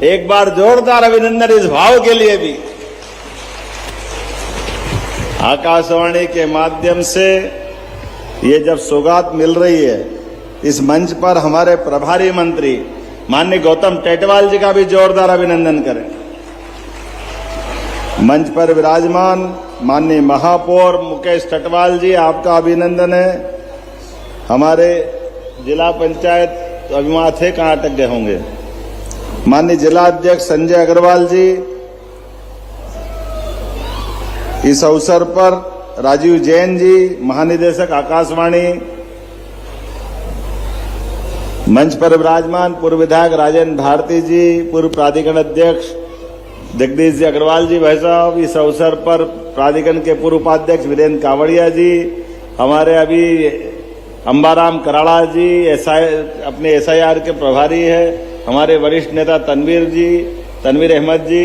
एक बार जोरदार अभिनंदन इस भाव के लिए भी। आकाशवाणी के माध्यम से ये जब सौगात मिल रही है, इस मंच पर हमारे प्रभारी मंत्री माननीय गौतम टेटवाल जी का भी जोरदार अभिनंदन करें। मंच पर विराजमान माननीय महापौर मुकेश टटवाल जी, आपका अभिनंदन है। हमारे जिला पंचायत तो अभी वहां थे, कहां अटक गए होंगे, माननीय जिला अध्यक्ष संजय अग्रवाल जी। इस अवसर पर राजीव जैन जी, महानिदेशक आकाशवाणी। मंच पर विराजमान पूर्व विधायक राजेंद्र भारती जी, पूर्व प्राधिकरण अध्यक्ष जगदीश जी अग्रवाल जी भाई साहब। इस अवसर पर प्राधिकरण के पूर्व उपाध्यक्ष वीरेंद्र कावड़िया जी, हमारे अभी अंबाराम कराड़ा जी अपने SIR के प्रभारी है, हमारे वरिष्ठ नेता तनवीर अहमद जी,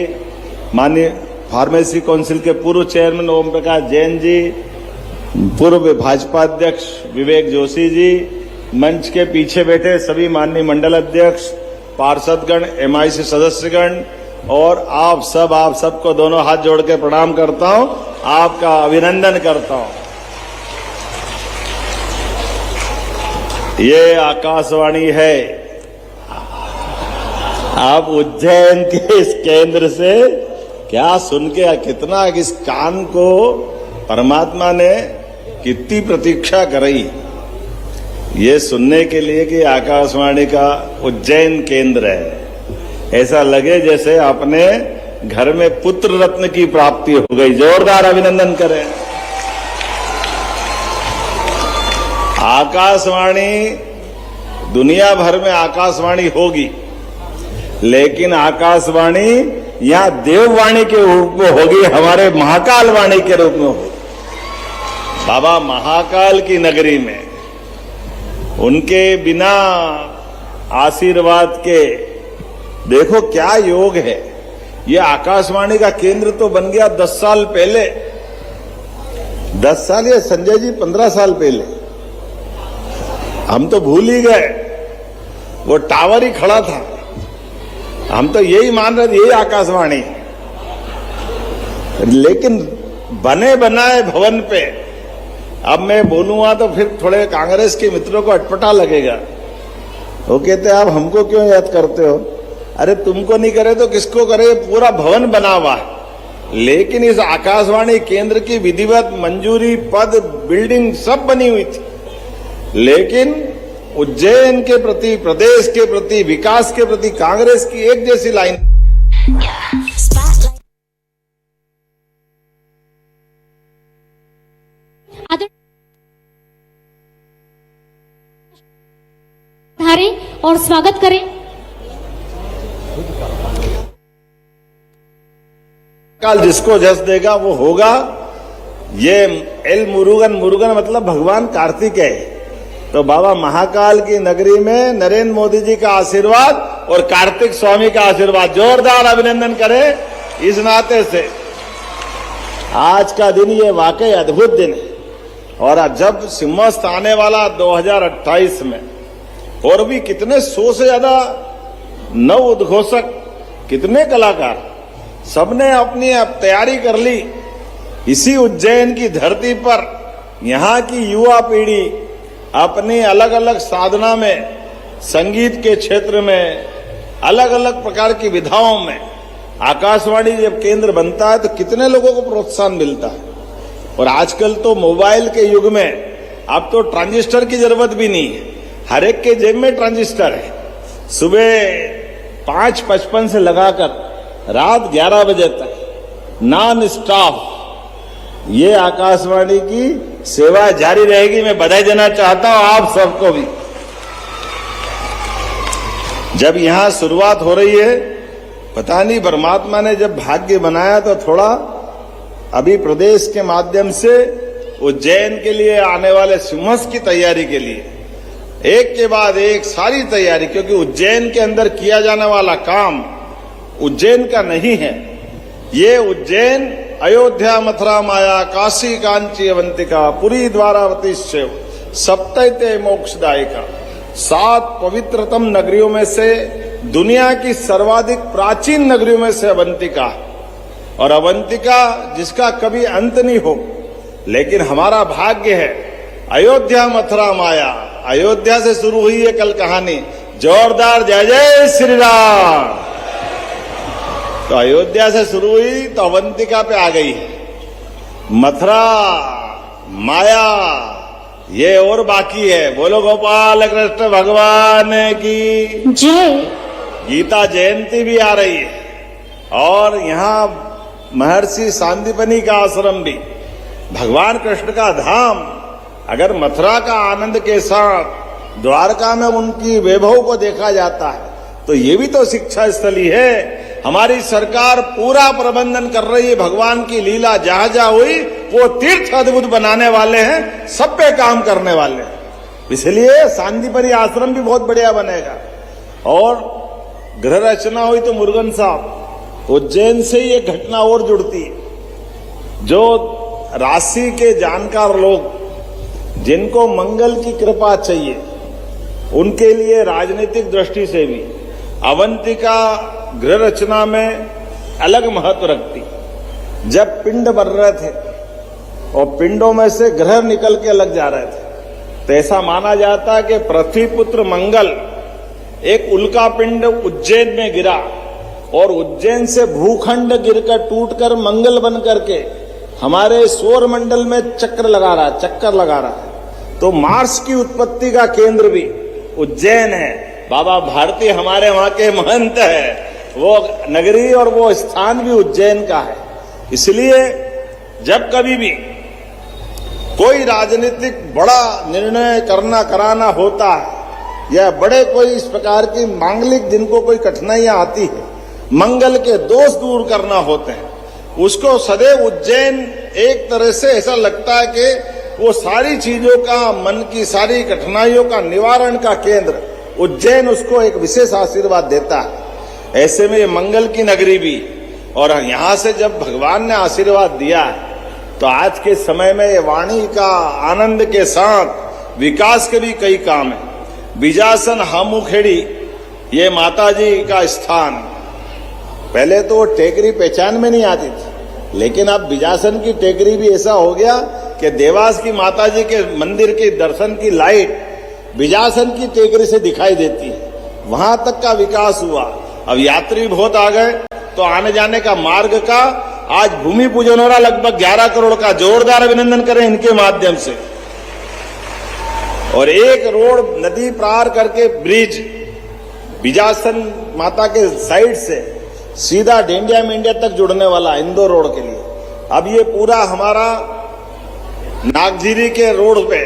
माननीय फार्मेसी काउंसिल के पूर्व चेयरमैन ओम प्रकाश जैन जी, पूर्व भाजपा अध्यक्ष विवेक जोशी जी, मंच के पीछे बैठे सभी माननीय मंडल अध्यक्ष, पार्षदगण, MIC सदस्यगण और आप सबको दोनों हाथ जोड़ के प्रणाम करता हूं, आपका अभिनंदन करता हूं। ये आकाशवाणी है। आप उज्जैन के इस केंद्र से क्या सुन के कितना इस कान को परमात्मा ने कितनी प्रतीक्षा कराई ये सुनने के लिए कि आकाशवाणी का उज्जैन केंद्र है। ऐसा लगे जैसे अपने घर में पुत्र रत्न की प्राप्ति हो गई। जोरदार अभिनंदन करें। आकाशवाणी, दुनिया भर में आकाशवाणी होगी, लेकिन आकाशवाणी यहां देववाणी के रूप में होगी, हमारे महाकाल वाणी के रूप में होगी। बाबा महाकाल की नगरी में उनके बिना आशीर्वाद के देखो क्या योग है। ये आकाशवाणी का केंद्र तो बन गया 10 साल पहले, 10 साल या संजय जी 15 साल पहले, हम तो भूल ही गए। वो टावर ही खड़ा था, हम तो यही मान रहे थे यही आकाशवाणी। लेकिन बने बनाए भवन पे अब मैं बोलूंगा तो फिर थोड़े कांग्रेस के मित्रों को अटपटा लगेगा। वो कहते आप हमको क्यों याद करते हो? अरे तुमको नहीं करे तो किसको करे? पूरा भवन बना हुआ है। लेकिन इस आकाशवाणी केंद्र की विधिवत मंजूरी, पद, बिल्डिंग सब बनी हुई थी, लेकिन उज्जैन के प्रति, प्रदेश के प्रति, विकास के प्रति कांग्रेस की एक जैसी लाइन। और स्वागत करें। काल जिसको जस देगा वो होगा। ये एल मुरुगन मतलब भगवान कार्तिक है। तो बाबा महाकाल की नगरी में नरेंद्र मोदी जी का आशीर्वाद और कार्तिक स्वामी का आशीर्वाद। जोरदार अभिनंदन करें इस नाते से। आज का दिन ये वाकई अद्भुत दिन है। और जब सिंहस्थ आने वाला 2028 में, और भी कितने 100 से ज्यादा नव उद्घोषक, कितने कलाकार, सबने अपनी अब तैयारी कर ली। इसी उज्जैन की धरती पर यहाँ की युवा पीढ़ी अपनी अलग अलग साधना में, संगीत के क्षेत्र में, अलग अलग प्रकार की विधाओं में आकाशवाणी जब केंद्र बनता है तो कितने लोगों को प्रोत्साहन मिलता है। और आजकल तो मोबाइल के युग में अब तो ट्रांजिस्टर की जरूरत भी नहीं है, हर एक के जेब में ट्रांजिस्टर है। सुबह 5:55 से लगाकर रात 11 बजे तक नॉन स्टॉप ये आकाशवाणी की सेवा जारी रहेगी। मैं बधाई देना चाहता हूं आप सबको भी। जब यहां शुरुआत हो रही है, पता नहीं परमात्मा ने जब भाग्य बनाया तो थोड़ा अभी प्रदेश के माध्यम से उज्जैन के लिए आने वाले सिंहस्थ की तैयारी के लिए एक के बाद एक सारी तैयारी, क्योंकि उज्जैन के अंदर किया जाने वाला काम उज्जैन का नहीं है। ये उज्जैन अयोध्या, मथुरा, माया, काशी, कांची, अवंतिका, पुरी, द्वारावती, शिव, सप्तैते मोक्षदायिका, 7 पवित्रतम नगरियों में से दुनिया की सर्वाधिक प्राचीन नगरियों में से अवंतिका, और अवंतिका जिसका कभी अंत नहीं हो। लेकिन हमारा भाग्य है अयोध्या मथुरा माया। अयोध्या से शुरू हुई है कल कहानी, जोरदार जय जय श्री राम। तो अयोध्या से शुरू हुई तो अवंतिका पे आ गई है। मथुरा माया ये और बाकी है। बोलो गोपाल कृष्ण भगवान की जय। गीता जयंती भी आ रही है और यहाँ महर्षि सांदीपनि का आश्रम भी, भगवान कृष्ण का धाम। अगर मथुरा का आनंद के साथ द्वारका में उनकी वैभव को देखा जाता है तो ये भी तो शिक्षा स्थली है। हमारी सरकार पूरा प्रबंधन कर रही है। भगवान की लीला जहां जहां हुई वो तीर्थ अद्भुत बनाने वाले हैं, सब पे काम करने वाले हैं। इसलिए सांदीपनि आश्रम भी बहुत बढ़िया बनेगा। और गृह रचना हुई तो मुरुगन साहब उज्जैन से ही एक घटना और जुड़ती है। जो राशि के जानकार लोग जिनको मंगल की कृपा चाहिए उनके लिए राजनीतिक दृष्टि से भी अवंतिका गृह रचना में अलग महत्व रखती। जब पिंड बन रहे थे और पिंडों में से ग्रह निकल के अलग जा रहे थे तो ऐसा माना जाता है कि पृथ्वी पुत्र मंगल एक उल्का पिंड उज्जैन में गिरा और उज्जैन से भूखंड गिरकर टूटकर मंगल बन करके हमारे सौर मंडल में चक्कर लगा रहा है। तो मार्स की उत्पत्ति का केंद्र भी उज्जैन है। बाबा भारती हमारे वहां के महंत है, वो नगरी और वो स्थान भी उज्जैन का है। इसलिए जब कभी भी कोई राजनीतिक बड़ा निर्णय कराना होता है या बड़े कोई इस प्रकार की मांगलिक जिनको कोई कठिनाइयां आती है, मंगल के दोष दूर करना होते हैं, उसको सदैव उज्जैन एक तरह से ऐसा लगता है कि वो सारी चीजों का, मन की सारी कठिनाइयों का निवारण का केंद्र उज्जैन उसको एक विशेष आशीर्वाद देता है। ऐसे में ये मंगल की नगरी भी, और यहां से जब भगवान ने आशीर्वाद दिया है तो आज के समय में ये वाणी का आनंद के साथ विकास के भी कई काम है। बिजासन हामुखेड़ी ये माता जी का स्थान, पहले तो टेकरी पहचान में नहीं आती थी, लेकिन अब बिजासन की टेकरी भी ऐसा हो गया कि देवास की माता जी के मंदिर के दर्शन की लाइट बिजासन की टेकरी से दिखाई देती है। वहां तक का विकास हुआ। अब यात्री बहुत आ गए तो आने जाने का मार्ग का आज भूमि पूजन हो रहा, लगभग 11 करोड़ का। जोरदार अभिनंदन करें इनके माध्यम से। और एक रोड नदी पार करके ब्रिज बिजासन माता के साइड से सीधा डेंडिया मेंडिया तक जुड़ने वाला इंदौर रोड के लिए। अब ये पूरा हमारा नागझीरी के रोड पे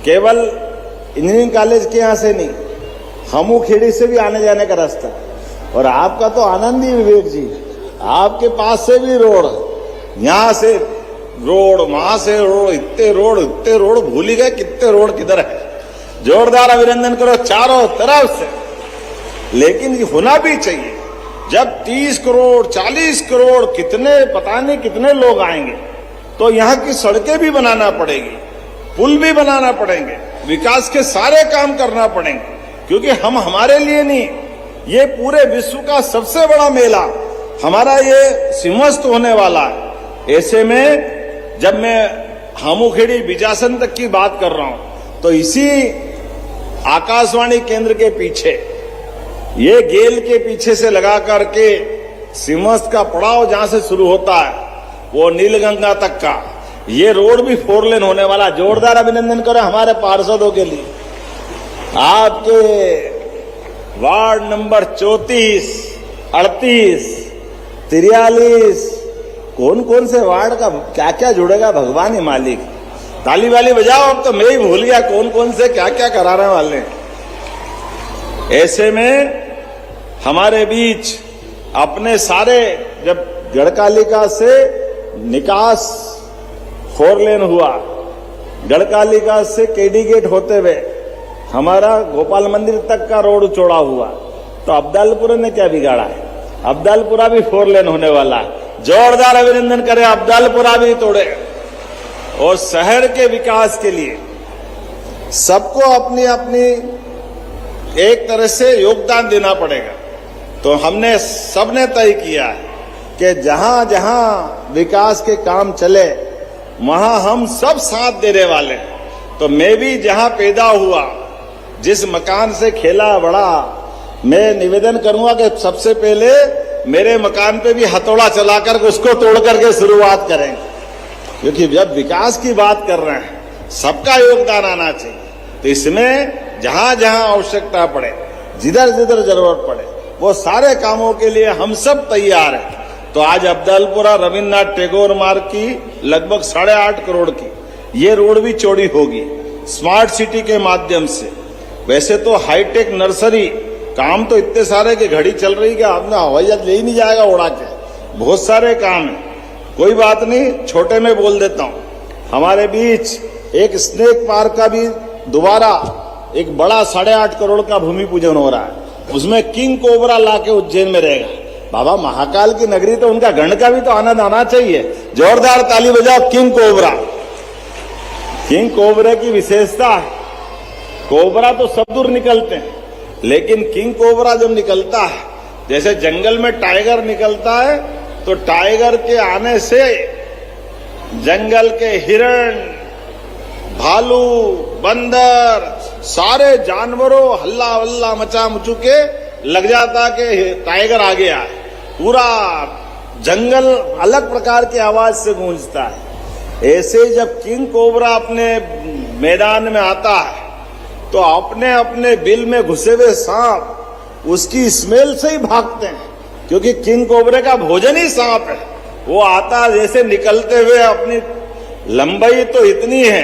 केवल इंजीनियरिंग कॉलेज के यहां से नहीं, हामुखेड़ी से भी आने जाने का रास्ता। और आपका तो आनंद ही विवेक जी, आपके पास से भी रोड, यहां से रोड, वहां से रोड, इतने रोड भूल ही गए कितने रोड किधर है। जोरदार अभिनंदन करो चारों तरफ से। लेकिन ये होना भी चाहिए। जब 30 करोड़ 40 करोड़ कितने पता नहीं कितने लोग आएंगे तो यहाँ की सड़कें भी बनाना पड़ेगी, पुल भी बनाना पड़ेंगे, विकास के सारे काम करना पड़ेंगे। क्योंकि हम हमारे लिए नहीं, ये पूरे विश्व का सबसे बड़ा मेला हमारा ये सिंहस्थ होने वाला है। ऐसे में जब मैं हामुखेड़ी बिजासन तक की बात कर रहा हूं तो इसी आकाशवाणी केंद्र के पीछे, ये गेल के पीछे से लगा करके सिंहस्थ का पड़ाव जहां से शुरू होता है वो नीलगंगा तक का ये रोड भी 4 लेन होने वाला। जोरदार अभिनंदन करें हमारे पार्षदों के लिए। आपके वार्ड नंबर 34, 38, 43 कौन कौन से वार्ड का क्या क्या जुड़ेगा भगवान ही मालिक। ताली वाली बजाओ, अब तो मैं ही भूल गया कौन कौन से क्या क्या कराने वाले हैं। ऐसे में हमारे बीच अपने सारे, जब गढ़कालिका से निकास 4 लेन हुआ, गढ़कालिका से केडी गेट होते हुए हमारा गोपाल मंदिर तक का रोड चौड़ा हुआ, तो अब्दालपुरा ने क्या बिगाड़ा है। अब्दालपुरा भी 4 लेन होने वाला है। जोरदार अभिनंदन करें, अब्दालपुरा भी तोड़े। और शहर के विकास के लिए सबको अपनी अपनी एक तरह से योगदान देना पड़ेगा। तो हमने सबने तय किया है कि जहां जहां विकास के काम चले वहां हम सब साथ देने वाले हैं। तो मैं भी जहां पैदा हुआ, जिस मकान से खेला बड़ा, मैं निवेदन करूंगा कि सबसे पहले मेरे मकान पे भी हथौड़ा चलाकर उसको तोड़ करके शुरुआत करेंगे, क्योंकि जब विकास की बात कर रहे हैं सबका योगदान आना चाहिए। तो इसमें जहां जहां आवश्यकता पड़े, जिधर जिधर जरूरत पड़े, वो सारे कामों के लिए हम सब तैयार हैं। तो आज अब्दलपुरा रविन्द्रनाथ टैगोर मार्ग की लगभग 8.5 करोड़ की ये रोड भी चौड़ी होगी स्मार्ट सिटी के माध्यम से। वैसे तो हाईटेक नर्सरी काम तो इतने सारे की घड़ी चल रही कि आपने हवाई जहाज ले ही नहीं जाएगा उड़ा के, बहुत सारे काम है। कोई बात नहीं, छोटे में बोल देता हूं। हमारे बीच एक स्नेक पार्क का भी दोबारा एक बड़ा 8.5 करोड़ का भूमि पूजन हो रहा है। उसमें किंग कोबरा लाके उज्जैन में रहेगा। बाबा महाकाल की नगरी, तो उनका गण का भी तो आनंद आना चाहिए। जोरदार ताली बजाओ किंग कोबरा। किंग कोबरा की विशेषता है, कोबरा तो सब दूर निकलते हैं, लेकिन किंग कोबरा जब निकलता है, जैसे जंगल में टाइगर निकलता है, तो टाइगर के आने से जंगल के हिरण, भालू, बंदर, सारे जानवरों हल्ला हल्ला मचा मचू के लग जाता कि टाइगर आ गया है। पूरा जंगल अलग प्रकार की आवाज से गूंजता है। ऐसे जब किंग कोबरा अपने मैदान में आता है तो अपने अपने बिल में घुसे हुए सांप उसकी स्मेल से ही भागते हैं, क्योंकि किंग कोबरे का भोजन ही सांप है। वो आता जैसे निकलते हुए, अपनी लंबाई तो इतनी है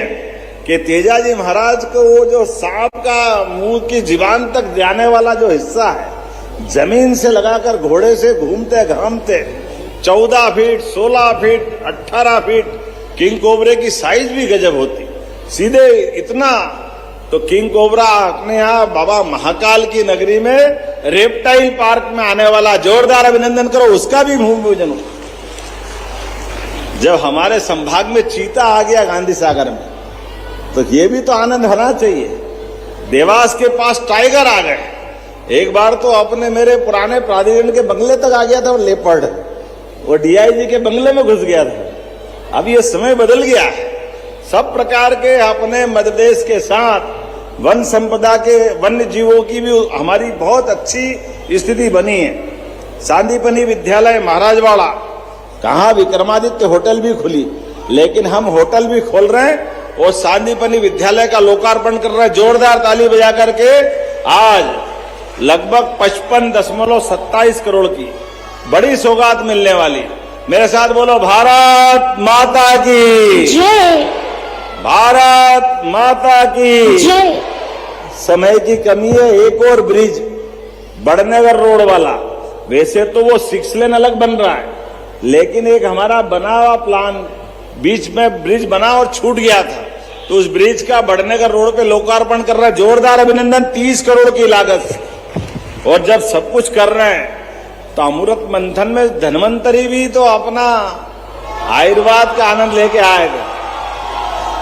कि तेजाजी महाराज को वो जो सांप का मुंह की जीवान तक जाने वाला जो हिस्सा है, जमीन से लगाकर घोड़े से घूमते घामते 14 फीट, 16 फीट, 18 फीट किंग कोबरे की साइज भी गजब होती, सीधे इतना। तो किंग कोबरा अपने यहाँ बाबा महाकाल की नगरी में रेप्टाइल पार्क में आने वाला, जोरदार अभिनंदन करो उसका भी भूमि पूजन हो। जब हमारे संभाग में चीता आ गया गांधी सागर में, तो ये भी तो आनंद होना चाहिए। देवास के पास टाइगर आ गए। एक बार तो अपने मेरे पुराने प्राधिकरण के बंगले तक आ गया था वो लेपर्ड, वो डीआईजी के बंगले में घुस गया था। अब ये समय बदल गया है। सब प्रकार के अपने मध्य प्रदेश के साथ वन संपदा के वन्य जीवों की भी हमारी बहुत अच्छी स्थिति बनी है। सांदीपनी विद्यालय महाराजवाड़ा, कहाँ विक्रमादित्य होटल भी खुली, लेकिन हम होटल भी खोल रहे हैं और सांदीपनी विद्यालय का लोकार्पण कर रहे हैं। जोरदार ताली बजा करके आज लगभग 55.27 करोड़ की बड़ी सौगात मिलने वाली। मेरे साथ बोलो भारत माता की जय, भारत माता की जय। समय की कमी है। एक और ब्रिज बड़नगर रोड वाला, वैसे तो वो 6 लेन अलग बन रहा है, लेकिन एक हमारा बना हुआ प्लान, बीच में ब्रिज बना और छूट गया था, तो उस ब्रिज का बड़नगर रोड पे लोकार्पण कर रहा है। जोरदार अभिनंदन। 30 करोड़ की लागत से। और जब सब कुछ कर रहे हैं तो अमृत मंथन में धन्वंतरी भी तो अपना आयुर्वेद का आनंद लेके आएगा।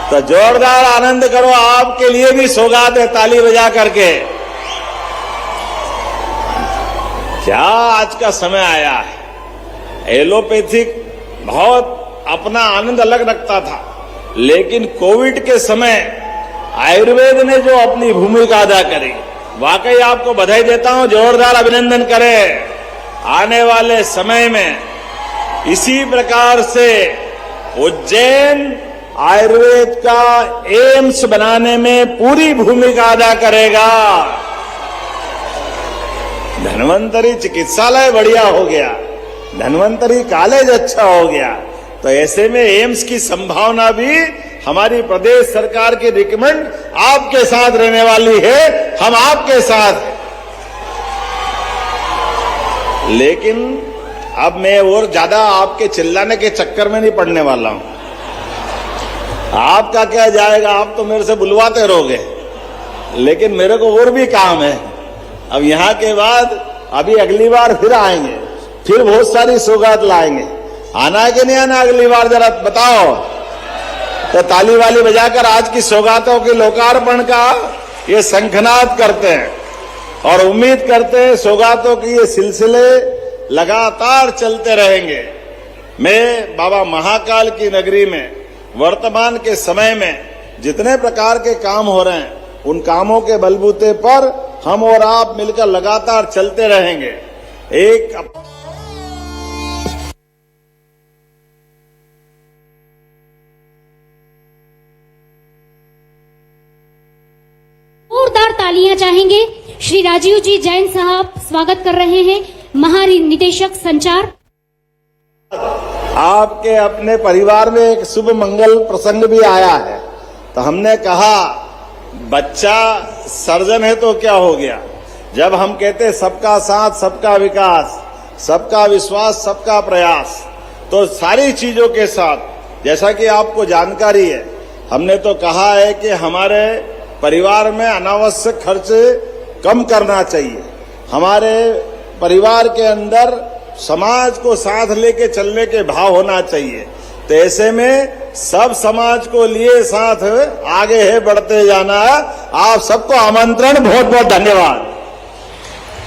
तो जोरदार आनंद करो, आपके लिए भी सौगात है, ताली बजा करके। क्या आज का समय आया है। एलोपैथिक बहुत अपना आनंद अलग रखता था, लेकिन कोविड के समय आयुर्वेद ने जो अपनी भूमिका अदा करी, वाकई आपको बधाई देता हूं। जोरदार अभिनंदन करें। आने वाले समय में इसी प्रकार से उज्जैन आयुर्वेद का एम्स बनाने में पूरी भूमिका अदा करेगा। धन्वंतरी चिकित्सालय बढ़िया हो गया, धन्वंतरी कॉलेज अच्छा हो गया, तो ऐसे में एम्स की संभावना भी हमारी प्रदेश सरकार की रिकमेंड आपके साथ रहने वाली है। हम आपके साथ हैं। लेकिन अब मैं और ज्यादा आपके चिल्लाने के चक्कर में नहीं पड़ने वाला हूं। आपका क्या जाएगा, आप तो मेरे से बुलवाते रहोगे, लेकिन मेरे को और भी काम है। अब यहां के बाद अभी अगली बार फिर आएंगे, फिर बहुत सारी सौगात लाएंगे। आना है कि नहीं आना अगली बार, जरा बताओ। तो ताली वाली बजाकर आज की सौगातों के लोकार्पण का ये शंखनाद करते हैं। और उम्मीद करते हैं सौगातों की ये सिलसिले लगातार चलते रहेंगे। मैं बाबा महाकाल की नगरी में वर्तमान के समय में जितने प्रकार के काम हो रहे हैं उन कामों के बलबूते पर हम और आप मिलकर लगातार चलते रहेंगे। एक जोरदार तालियां चाहेंगे। श्री राजीव जी जैन साहब स्वागत कर रहे हैं, महानिदेशक संचार। आपके अपने परिवार में एक शुभ मंगल प्रसंग भी आया है, तो हमने कहा बच्चा सर्जन है तो क्या हो गया। जब हम कहते सबका साथ सबका विकास, सबका विश्वास सबका प्रयास, तो सारी चीजों के साथ जैसा कि आपको जानकारी है, हमने तो कहा है कि हमारे परिवार में अनावश्यक खर्च कम करना चाहिए। हमारे परिवार के अंदर समाज को साथ लेके चलने के भाव होना चाहिए। तो ऐसे में सब समाज को लिए साथ आगे है बढ़ते जाना। आप सबको आमंत्रण, बहुत बहुत धन्यवाद।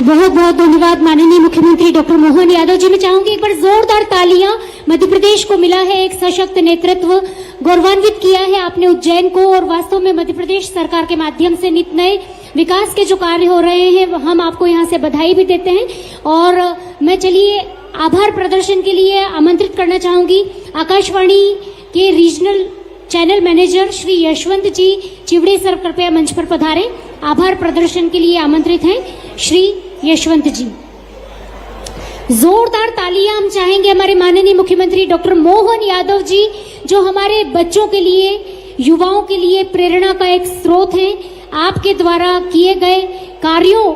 बहुत बहुत धन्यवाद माननीय मुख्यमंत्री डॉक्टर मोहन यादव जी। मैं चाहूंगी एक बार जोरदार तालियां। मध्य प्रदेश को मिला है एक सशक्त नेतृत्व, गौरवान्वित किया है आपने उज्जैन को, और वास्तव में मध्य प्रदेश सरकार के माध्यम से नित नए विकास के जो कार्य हो रहे हैं हम आपको यहाँ से बधाई भी देते हैं। और मैं चलिए आभार प्रदर्शन के लिए आमंत्रित करना चाहूंगी आकाशवाणी के regional channel manager Shri Yashwant ji Chiwde sir, कृपया मंच पर पधारें। आभार प्रदर्शन के लिए आमंत्रित हैं श्री यशवंत जी। जोरदार तालियां हम चाहेंगे हमारे माननीय मुख्यमंत्री डॉक्टर मोहन यादव जी, जो हमारे बच्चों के लिए, युवाओं के लिए प्रेरणा का एक स्रोत है। आपके द्वारा किए गए कार्यों